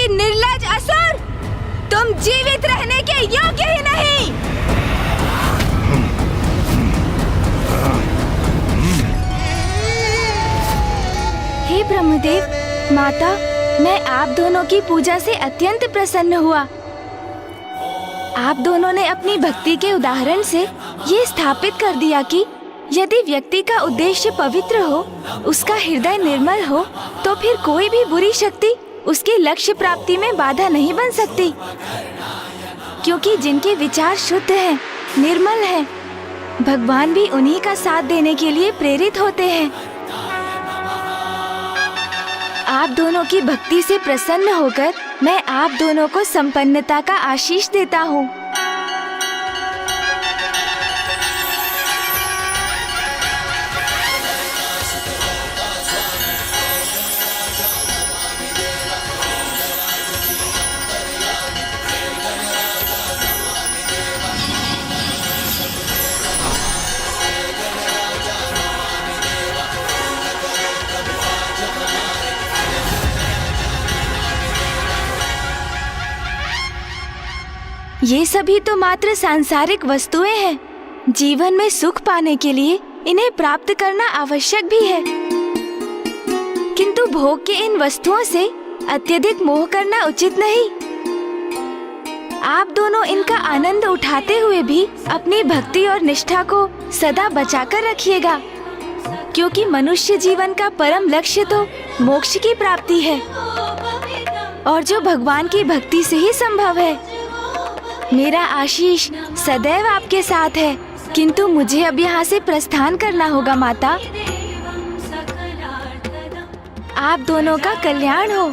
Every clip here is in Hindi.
पापी निर्लज असुर, तुम जीवित रहने के योग्य ही नहीं। हे ब्रह्मदेव, माता, मैं आप दोनों की पूजा से अत्यंत प्रसन्न हुआ। आप दोनों ने अपनी भक्ति के उदाहरण से ये स्थापित कर दिया कि यदि व्यक्ति का उद्देश्य पवित्र हो, उसका हृदय निर्मल हो, तो फिर कोई भी बुरी शक्ति उसके लक्ष्य प्राप्ति में बाधा नहीं बन सकती, क्योंकि जिनके विचार शुद्ध हैं, निर्मल हैं, भगवान भी उन्हीं का साथ देने के लिए प्रेरित होते हैं। आप दोनों की भक्ति से प्रसन्न होकर मैं आप दोनों को संपन्नता का आशीष देता हूँ। ये सभी तो मात्र सांसारिक वस्तुएं हैं। जीवन में सुख पाने के लिए इन्हें प्राप्त करना आवश्यक भी है, किंतु भोग के इन वस्तुओं से अत्यधिक मोह करना उचित नहीं। आप दोनों इनका आनंद उठाते हुए भी अपनी भक्ति और निष्ठा को सदा बचाकर रखिएगा, क्योंकि मनुष्य जीवन का परम लक्ष्य तो मोक्ष की प्राप्ति है, और जो भगवान की भक्ति से ही संभव है। मेरा आशीष सदैव आपके साथ है, किंतु मुझे अब यहाँ से प्रस्थान करना होगा माता। आप दोनों का कल्याण हो।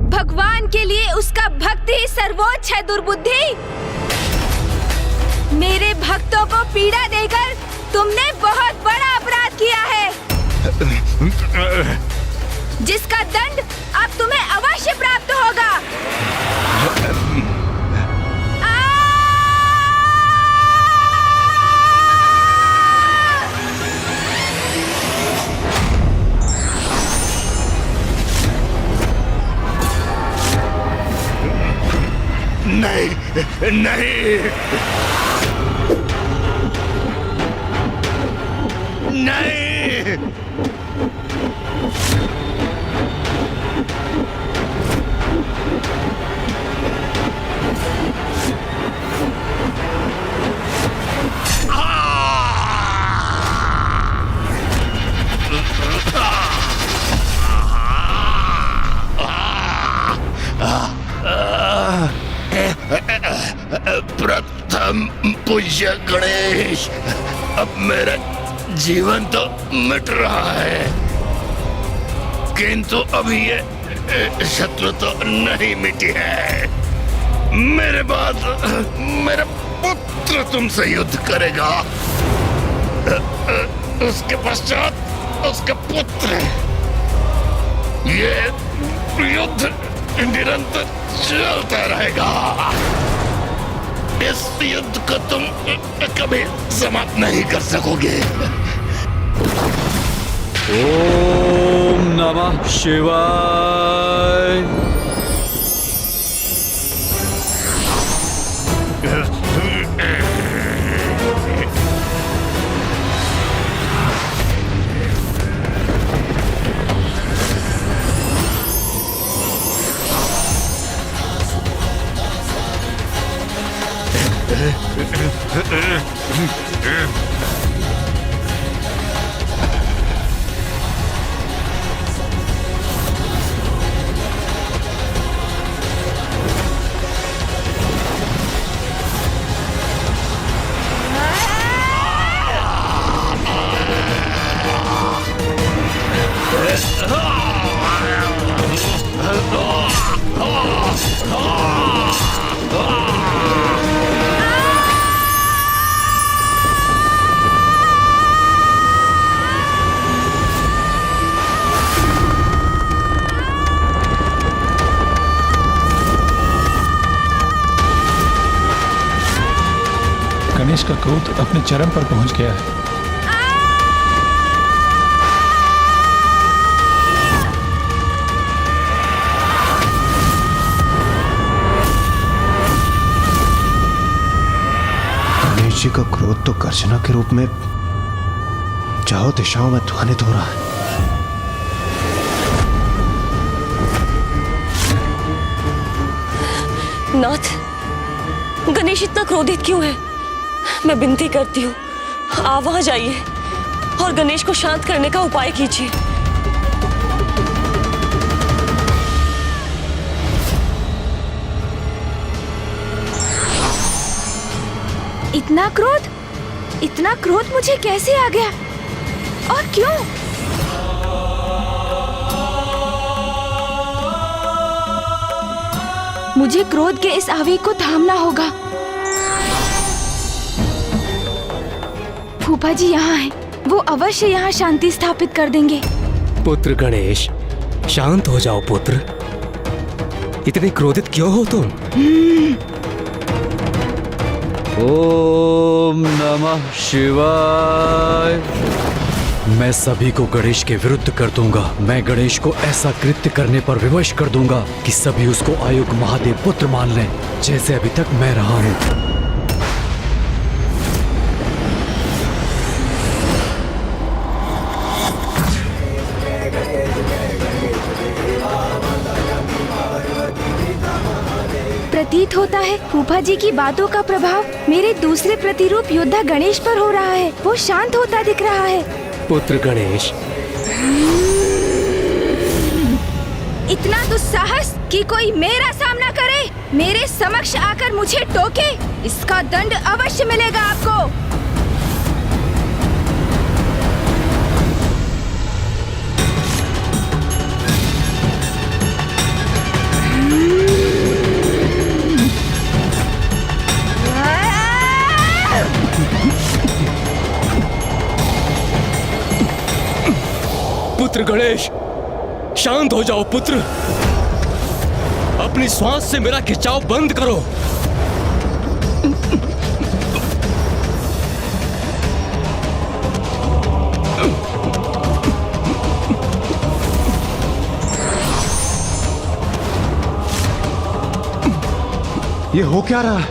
भगवान के लिए उसका भक्ति ही सर्वोच्च है। दुर्बुद्धि, मेरे भक्तों को पीड़ा देकर तुमने बहुत बड़ा अपराध किया है, जिसका दंड अब तुम्हें अवश्य प्राप्त होगा। नहीं, नहीं, नहीं। प्रथम पूज्य गणेश, अब मेरा जीवन तो मिट रहा है, किंतु अभी ये शत्रु तो नहीं मिटी है। मेरे बाद मेरा पुत्र तुमसे युद्ध करेगा, उसके पश्चात उसका पुत्र। ये युद्ध निरंतर चलता रहेगा। इस युद्ध को तुम कभी समाप्त नहीं कर सकोगे। ओम नमः शिवाय। गणेश का क्रोध अपने चरम पर पहुंच गया है। गणेश जी का क्रोध तो गर्जना के रूप में चारों दिशाओं में ध्वनित हो रहा है। नाथ, गणेश इतना क्रोधित क्यों है? मैं विनती करती हूँ, आप वहां जाइए और गणेश को शांत करने का उपाय कीजिए। इतना क्रोध मुझे कैसे आ गया और क्यों? मुझे क्रोध के इस आवेग को थामना होगा। फूफा जी यहाँ हैं, वो अवश्य यहाँ शांति स्थापित कर देंगे। पुत्र गणेश, शांत हो जाओ पुत्र। इतने क्रोधित क्यों हो तुम? ओम नमः शिवाय। मैं सभी को गणेश के विरुद्ध कर दूंगा। मैं गणेश को ऐसा कृत्य करने पर विवश कर दूंगा कि सभी उसको आयुग महादेव पुत्र मान लें, जैसे अभी तक मैं रहा हूं। प्रतीत होता है फूफा जी की बातों का प्रभाव मेरे दूसरे प्रतिरूप योद्धा गणेश पर हो रहा है। वो शांत होता दिख रहा है। पुत्र गणेश, इतना दुस्साहस कि कोई मेरा सामना करे, मेरे समक्ष आकर मुझे टोके, इसका दंड अवश्य मिलेगा आपको। पुत्र गणेश, शांत हो जाओ पुत्र। अपनी श्वास से मेरा खिंचाव बंद करो। ये हो क्या रहा है?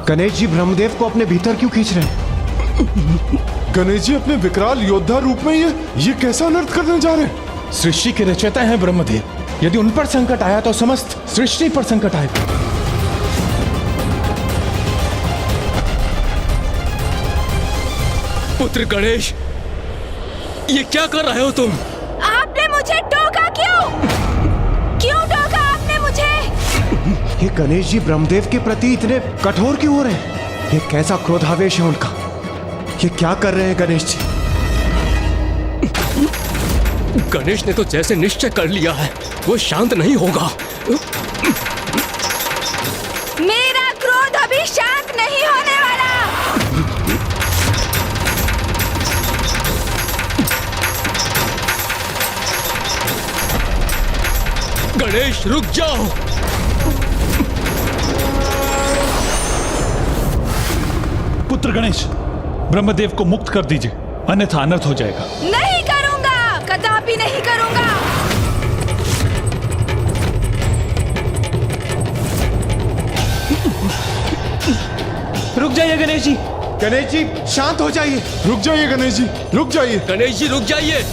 गणेश जी ब्रह्मदेव को अपने भीतर क्यों खींच रहे हैं? गणेश जी अपने विकराल योद्धा रूप में ये कैसा अनर्थ करने जा रहे हैं? सृष्टि के रचयिता हैं ब्रह्मदेव। यदि उन पर संकट आया तो समस्त सृष्टि पर संकट आएगा। पुत्र गणेश, ये क्या कर रहे हो तुम? आपने मुझे टोका क्यों? क्यों टोका आपने मुझे? ये गणेश जी ब्रह्मदेव के प्रति इतने कठोर क्यों हो रहे हैं? ये कैसा क्रोधावेश है उनका? ये क्या कर रहे हैं गणेश जी? गणेश ने तो जैसे निश्चय कर लिया है, वो शांत नहीं होगा। मेरा क्रोध अभी शांत नहीं होने वाला। गणेश रुक जाओ। पुत्र गणेश, ब्रह्मदेव को मुक्त कर दीजिए, अन्यथा अनर्थ हो जाएगा। नहीं करूंगा, कदापि नहीं करूंगा। रुक जाइए गणेश जी। गणेश जी शांत हो जाइए। रुक जाइए गणेश जी, रुक जाइए। गणेश जी रुक जाइए।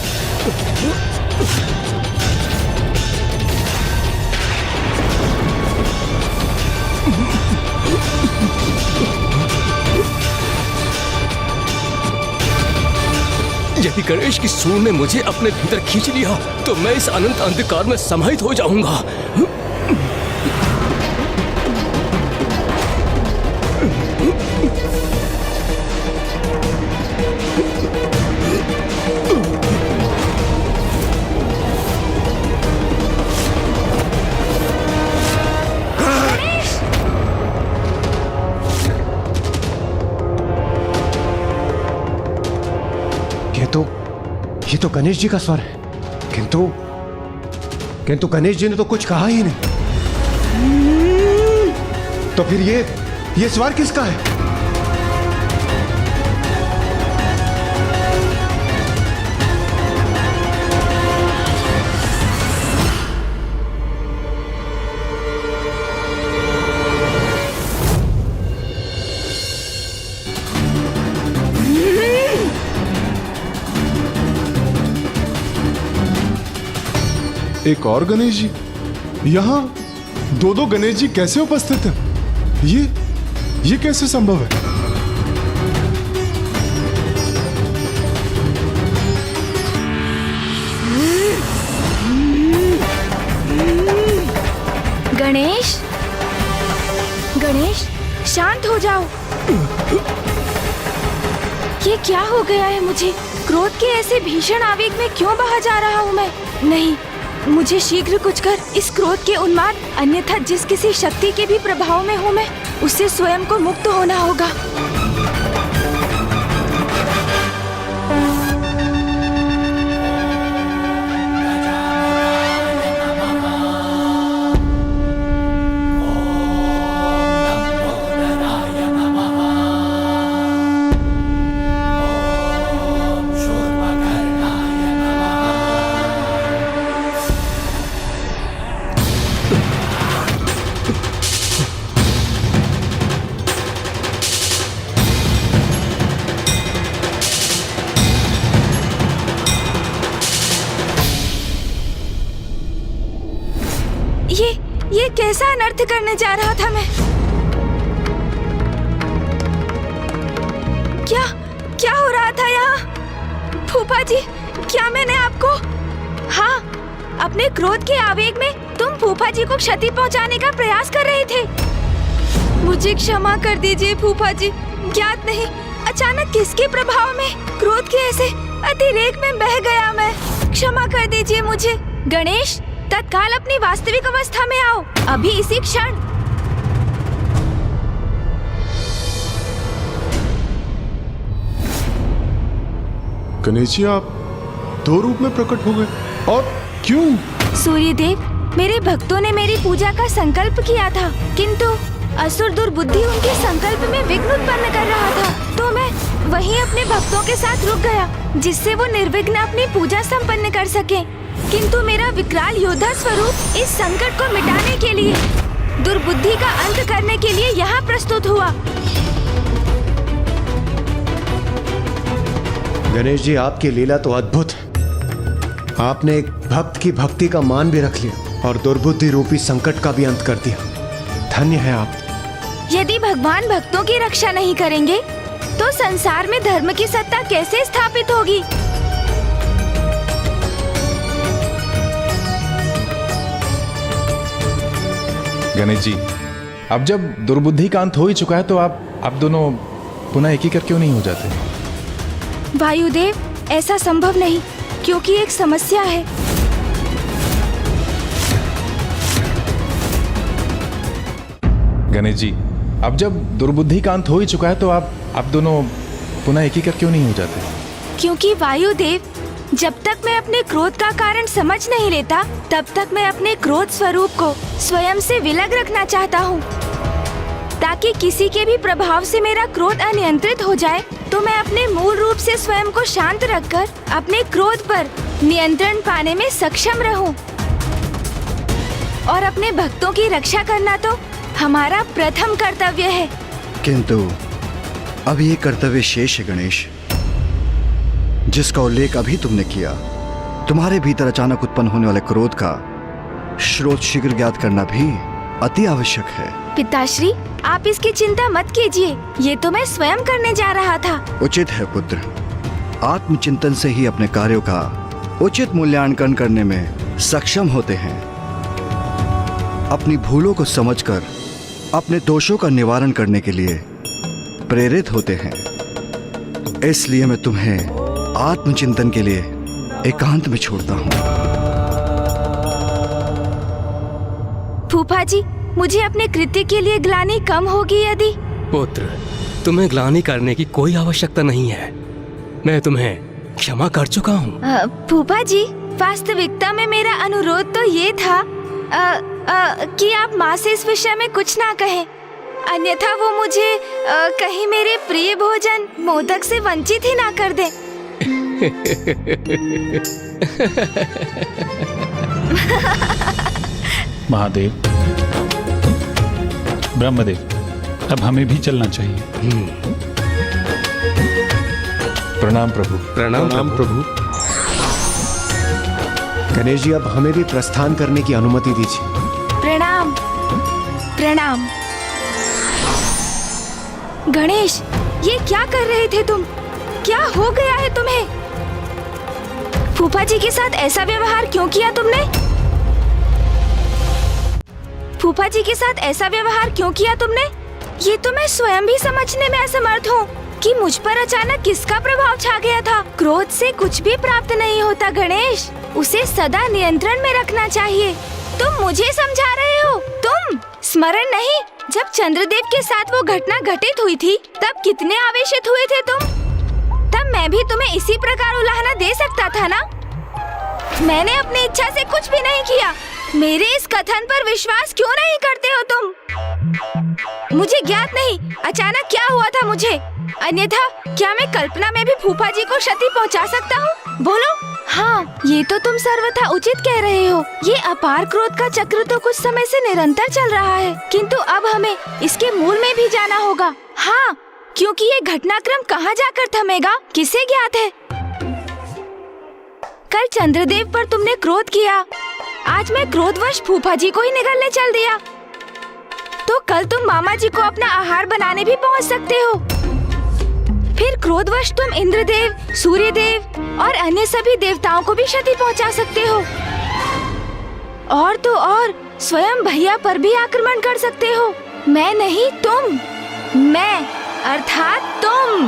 यदि गणेश की सूंड ने मुझे अपने भीतर खींच लिया तो मैं इस अनंत अंधकार में समाहित हो जाऊंगा। तो गणेश जी का स्वर है, किंतु गणेश जी ने तो कुछ कहा ही नहीं। तो फिर ये स्वर किसका है? एक और गणेश जी? यहाँ दो गणेश जी कैसे उपस्थित हैं? ये कैसे संभव है? गणेश, गणेश, शांत हो जाओ। ये क्या हो गया है मुझे? क्रोध के ऐसे भीषण आवेग में क्यों बहा जा रहा हूँ मैं? नहीं, मुझे शीघ्र कुछ कर इस क्रोध के उन्माद, अन्यथा जिस किसी शक्ति के भी प्रभाव में हूँ मैं, उससे स्वयं को मुक्त होना होगा। ये कैसा अनर्थ करने जा रहा था मैं? क्या हो रहा था यहाँ? फूफा जी, क्या मैंने आपको? हाँ, अपने क्रोध के आवेग में तुम फूफा जी को क्षति पहुँचाने का प्रयास कर रहे थे। मुझे क्षमा कर दीजिए फूफा जी, ज्ञात नहीं अचानक किसके प्रभाव में क्रोध के ऐसे अतिरेक में बह गया मैं। क्षमा कर दीजिए मुझे। गणेश, तत्काल अपनी वास्तविक अवस्था में आओ, अभी इसी क्षण। गणेश जी, आप दो रूप में प्रकट हो गए, और क्यों? सूर्यदेव, मेरे भक्तों ने मेरी पूजा का संकल्प किया था, किंतु असुर दुर्बुद्धि उनके संकल्प में विघ्न उत्पन्न कर रहा था, तो मैं वहीं अपने भक्तों के साथ रुक गया, जिससे वो निर्विघ्न अपनी पूजा संपन्न कर सके। किंतु मेरा विकराल योद्धा स्वरूप इस संकट को मिटाने के लिए, दुर्बुद्धि का अंत करने के लिए यहाँ प्रस्तुत हुआ। गणेश जी, आपकी लीला तो अद्भुत है। आपने एक भक्त की भक्ति का मान भी रख लिया और दुर्बुद्धि रूपी संकट का भी अंत कर दिया। धन्य है आप। यदि भगवान भक्तों की रक्षा नहीं करेंगे तो संसार में धर्म की सत्ता कैसे स्थापित होगी? गणेश जी, अब जब दुर्बुद्धि का अंत हो ही चुका है, तो आप दोनों पुनः एक ही कर क्यों नहीं हो जाते? वायुदेव, ऐसा संभव नहीं, क्योंकि एक समस्या है। गणेश जी, अब जब दुर्बुद्धि का अंत हो ही चुका है, तो आप दोनों पुनः एक ही कर क्यों नहीं हो जाते? क्योंकि वायुदेव, जब तक मैं अपने क्रोध का कारण समझ नहीं लेता, तब तक मैं अपने क्रोध स्वरूप को स्वयं से विलग रखना चाहता हूँ, ताकि किसी के भी प्रभाव से मेरा क्रोध अनियंत्रित हो जाए तो मैं अपने मूल रूप से स्वयं को शांत रखकर अपने क्रोध पर नियंत्रण पाने में सक्षम रहूं। और अपने भक्तों की रक्षा करना तो हमारा प्रथम कर्तव्य है। किंतु अब ये कर्तव्य शेष है गणेश, जिसका उल्लेख अभी तुमने किया। तुम्हारे भीतर अचानक उत्पन्न होने वाले क्रोध का स्रोत शीघ्र ज्ञात करना भी अति आवश्यक है। पिताश्री, आप इसकी चिंता मत कीजिए, ये तो मैं स्वयं करने जा रहा था। उचित है पुत्र, आत्मचिंतन से ही अपने कार्यों का उचित मूल्यांकन करने में सक्षम होते हैं। अपनी भूलों को समझकर अपने दोषों का निवारण करने के लिए प्रेरित होते हैं। इसलिए मैं तुम्हें आत्मचिंतन के लिए एकांत में छोड़ता हूँ। फूफा जी, मुझे अपने कृत्य के लिए ग्लानि कम होगी यदि? पुत्र, तुम्हें ग्लानि करने की कोई आवश्यकता नहीं है। मैं तुम्हें क्षमा कर चुका हूँ। फूफा जी, वास्तविकता में मेरा अनुरोध तो ये था कि आप माँ से इस विषय में कुछ ना कहें, अन्यथा वो मुझे कहीं मेरे प्रिय भोजन मोदक से वंचित ही ना कर दे। महादेव, ब्रह्मदेव, अब हमें भी चलना चाहिए। प्रणाम प्रभु। प्रणाम प्रभु। गणेश जी, अब हमें भी प्रस्थान करने की अनुमति दीजिए। प्रणाम प्रणाम। गणेश, ये क्या कर रहे थे तुम? क्या हो गया है तुम्हें? फूफा जी के साथ ऐसा व्यवहार क्यों किया तुमने? फूफा जी के साथ ऐसा व्यवहार क्यों किया तुमने? ये तो मैं स्वयं भी समझने में असमर्थ हूँ कि मुझ पर अचानक किसका प्रभाव छा गया था। क्रोध से कुछ भी प्राप्त नहीं होता गणेश, उसे सदा नियंत्रण में रखना चाहिए। तुम मुझे समझा रहे हो? तुम स्मरण नहीं, जब चंद्रदेव के साथ वो घटना घटित हुई थी तब कितने आवेशित हुए थे तुम? तब मैं भी तुम्हें इसी प्रकार उलाहना दे सकता था ना? मैंने अपनी इच्छा से कुछ भी नहीं किया। मेरे इस कथन पर विश्वास क्यों नहीं करते हो तुम? मुझे ज्ञात नहीं अचानक क्या हुआ था मुझे, अन्यथा क्या मैं कल्पना में भी फूफा जी को क्षति पहुंचा सकता हूँ? बोलो। हाँ, ये तो तुम सर्वथा उचित कह रहे हो। ये अपार क्रोध का चक्र तो कुछ समय से निरंतर चल रहा है, किंतु अब हमें इसके मूल में भी जाना होगा। हाँ, क्योंकि ये घटनाक्रम कहाँ जाकर थमेगा, किसे ज्ञात है? कल चंद्रदेव पर तुमने क्रोध किया, आज मैं क्रोधवश फूफा जी को ही निगलने चल दिया, तो कल तुम मामा जी को अपना आहार बनाने भी पहुंच सकते हो। फिर क्रोधवश तुम इंद्रदेव, सूर्यदेव और अन्य सभी देवताओं को भी क्षति पहुंचा सकते हो। और तो और स्वयं भैया पर भी आक्रमण कर सकते हो। मैं नहीं, तुम। मैं अर्थात तुम।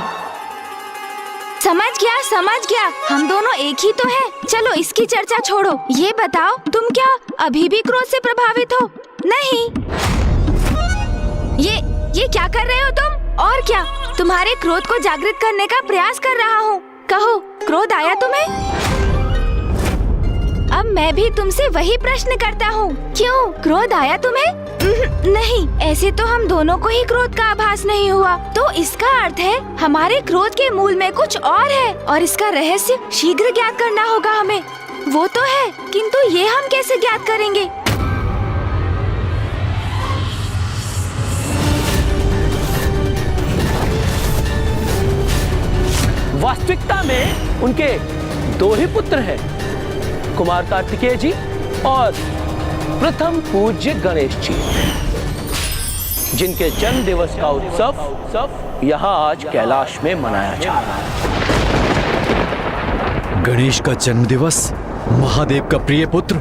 समझ गया, हम दोनों एक ही तो हैं। चलो इसकी चर्चा छोड़ो, ये बताओ तुम क्या अभी भी क्रोध से प्रभावित हो? नहीं। ये क्या कर रहे हो तुम? और क्या, तुम्हारे क्रोध को जागृत करने का प्रयास कर रहा हूँ। कहो, क्रोध आया तुम्हें? अब मैं भी तुमसे वही प्रश्न करता हूँ, क्यों क्रोध आया तुम्हें? नहीं, ऐसे तो हम दोनों को ही क्रोध का आभास नहीं हुआ, तो इसका अर्थ है हमारे क्रोध के मूल में कुछ और है और इसका रहस्य शीघ्र ज्ञात करना होगा हमें। वो तो है, किंतु ये हम कैसे ज्ञात करेंगे? वास्तविकता में उनके दो ही पुत्र हैं, कुमार कार्तिकेय जी और प्रथम पूज्य गणेश जी, जिनके जन्म दिवस का उत्सव यहाँ आज कैलाश में मनाया जा रहा है। गणेश का जन्म दिवस, महादेव का प्रिय पुत्र।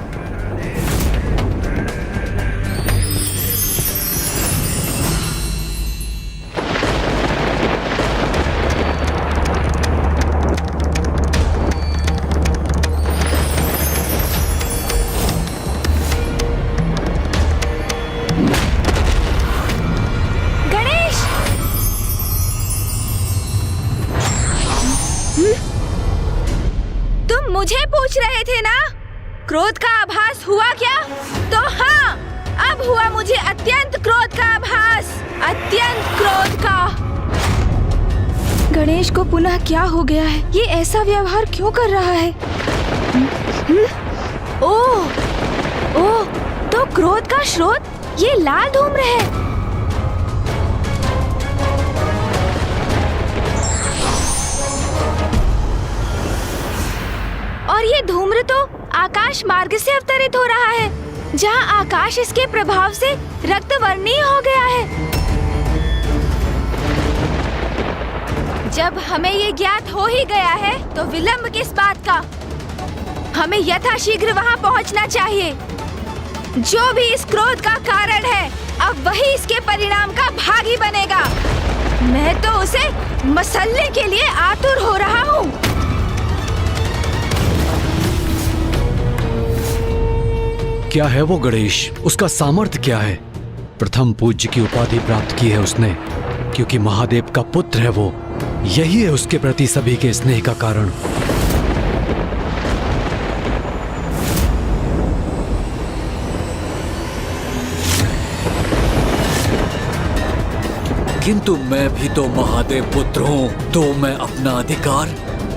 मुझे पूछ रहे थे ना, क्रोध का आभास हुआ क्या? तो हाँ, अब हुआ मुझे अत्यंत क्रोध का आभास, अत्यंत क्रोध का। गणेश को पुनः क्या हो गया है? ये ऐसा व्यवहार क्यों कर रहा है? ओह, तो क्रोध का स्रोत ये लाल धूम्र है। और ये धूम्र तो आकाश मार्ग से अवतरित हो रहा है, जहाँ आकाश इसके प्रभाव से रक्तवर्णीय हो गया है। जब हमें ये ज्ञात हो ही गया है, तो विलंब किस बात का? हमें यथाशीघ्र वहाँ पहुँचना चाहिए। जो भी इस क्रोध का कारण है, अब वही इसके परिणाम का भागी बनेगा। मैं तो उसे मसलने के लिए आतुर हो रहा हूँ। क्या है वो गणेश? उसका सामर्थ्य क्या है? प्रथम पूज्य की उपाधि प्राप्त की है उसने, क्योंकि महादेव का पुत्र है वो। यही है उसके प्रति सभी के स्नेह का कारण। किंतु मैं भी तो महादेव पुत्र हूँ, तो मैं अपना अधिकार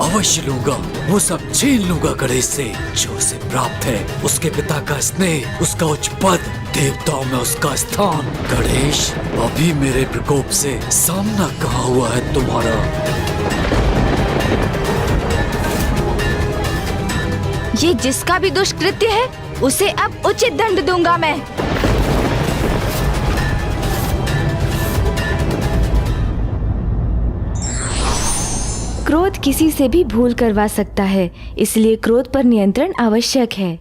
अवश्य लूंगा। वो सब छीन लूंगा गणेश से जो उसे प्राप्त है। उसके पिता का स्नेह, उसका उच्च पद, देवताओं में उसका स्थान। गणेश, अभी मेरे प्रकोप से सामना कहाँ हुआ है तुम्हारा? ये जिसका भी दुष्कृत्य है उसे अब उचित दंड दूंगा मैं। क्रोध किसी से भी भूल करवा सकता है, इसलिए क्रोध पर नियंत्रण आवश्यक है।